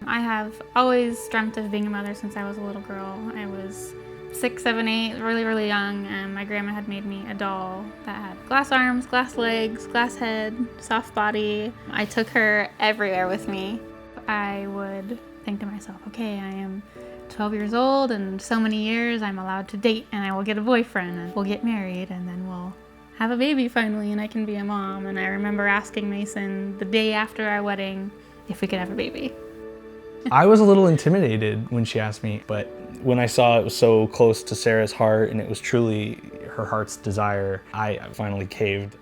I have always dreamt of being a mother since I was a little girl. I was 6, 7, 8, really young, and my grandma had made me a doll that had glass arms, glass legs, glass head, soft body. I took her everywhere with me. I would think to myself, okay, I am 12 years old, and so many years I'm allowed to date, and I will get a boyfriend, and we'll get married, and then we'll have a baby finally, and I can be a mom. And I remember asking Mason the day after our wedding if we could have a baby. I was a little intimidated when she asked me, but when I saw it was so close to Sarah's heart and it was truly her heart's desire, I finally caved.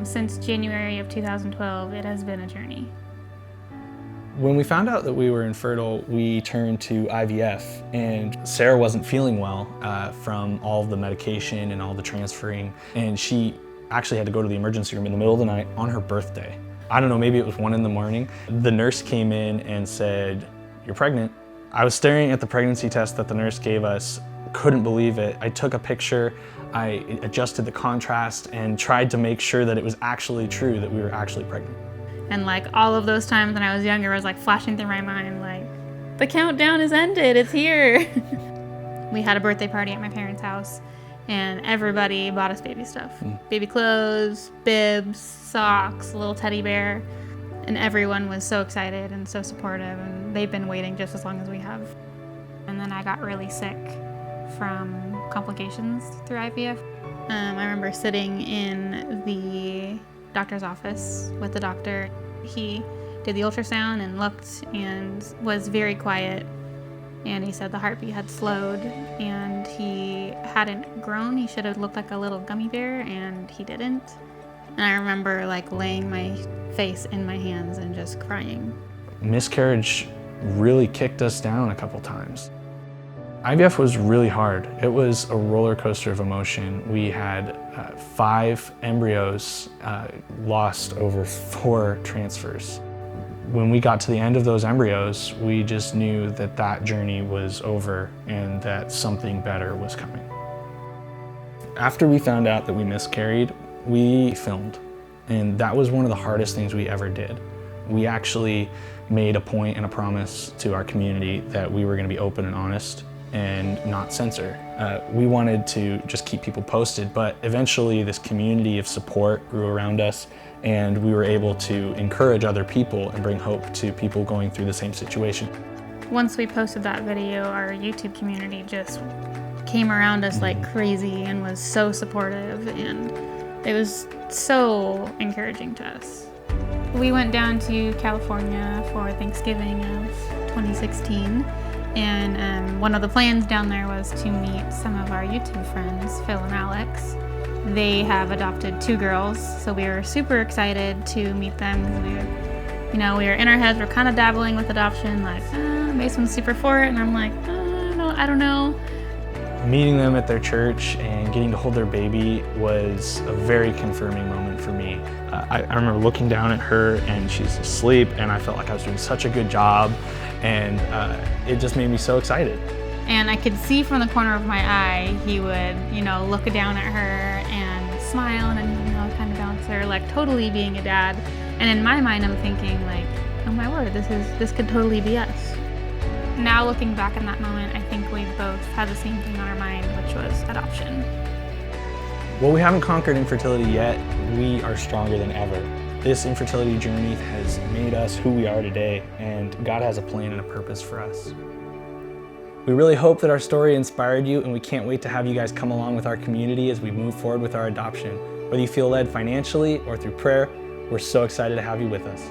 Since January of 2012, it has been a journey. When we found out that we were infertile, we turned to IVF, and Sarah wasn't feeling well from all of the medication and all the transferring, and she actually had to go to the emergency room in the middle of the night on her birthday. I don't know, maybe it was 1 a.m. The nurse came in and said, "You're pregnant." I was staring at the pregnancy test that the nurse gave us, couldn't believe it. I took a picture, I adjusted the contrast and tried to make sure that it was actually true, that we were actually pregnant. And like all of those times when I was younger was like flashing through my mind, like, the countdown has ended, it's here. We had a birthday party at my parents' house, and everybody bought us baby stuff. Baby clothes, bibs, socks, a little teddy bear. And everyone was so excited and so supportive, and they've been waiting just as long as we have. And then I got really sick from complications through IVF. I remember sitting in the doctor's office with the doctor. He did the ultrasound and looked and was very quiet. And he said the heartbeat had slowed and he hadn't grown. He should have looked like a little gummy bear, and he didn't. And I remember like laying my face in my hands and just crying. Miscarriage really kicked us down a couple times. IVF was really hard. It was a roller coaster of emotion. We had 5 embryos lost over 4 transfers. When we got to the end of those embryos, we just knew that that journey was over and that something better was coming. After we found out that we miscarried, we filmed, and that was one of the hardest things we ever did. We actually made a point and a promise to our community that we were going to be open and honest and not censor. We wanted to just keep people posted, but eventually this community of support grew around us, and we were able to encourage other people and bring hope to people going through the same situation. Once we posted that video, our YouTube community just came around us like crazy and was so supportive, and it was so encouraging to us. We went down to California for Thanksgiving of 2016, and one of the plans down there was to meet some of our YouTube friends, Phil and Alex. They have adopted 2 girls, so we were super excited to meet them. We were in our heads, we're kind of dabbling with adoption, like, Mason's super for it, and I'm like, I don't know. Meeting them at their church and getting to hold their baby was a very confirming moment for me. I remember looking down at her and she's asleep, and I felt like I was doing such a good job, and it just made me so excited. And I could see from the corner of my eye, he would, look down at her and smile and then, kind of bounce her, like totally being a dad. And in my mind, I'm thinking like, oh my word, this could totally be us. Now looking back in that moment, I think we both had the same thing on our mind, which was adoption. Well, we haven't conquered infertility yet. We are stronger than ever. This infertility journey has made us who we are today, and God has a plan and a purpose for us. We really hope that our story inspired you, and we can't wait to have you guys come along with our community as we move forward with our adoption. Whether you feel led financially or through prayer, we're so excited to have you with us.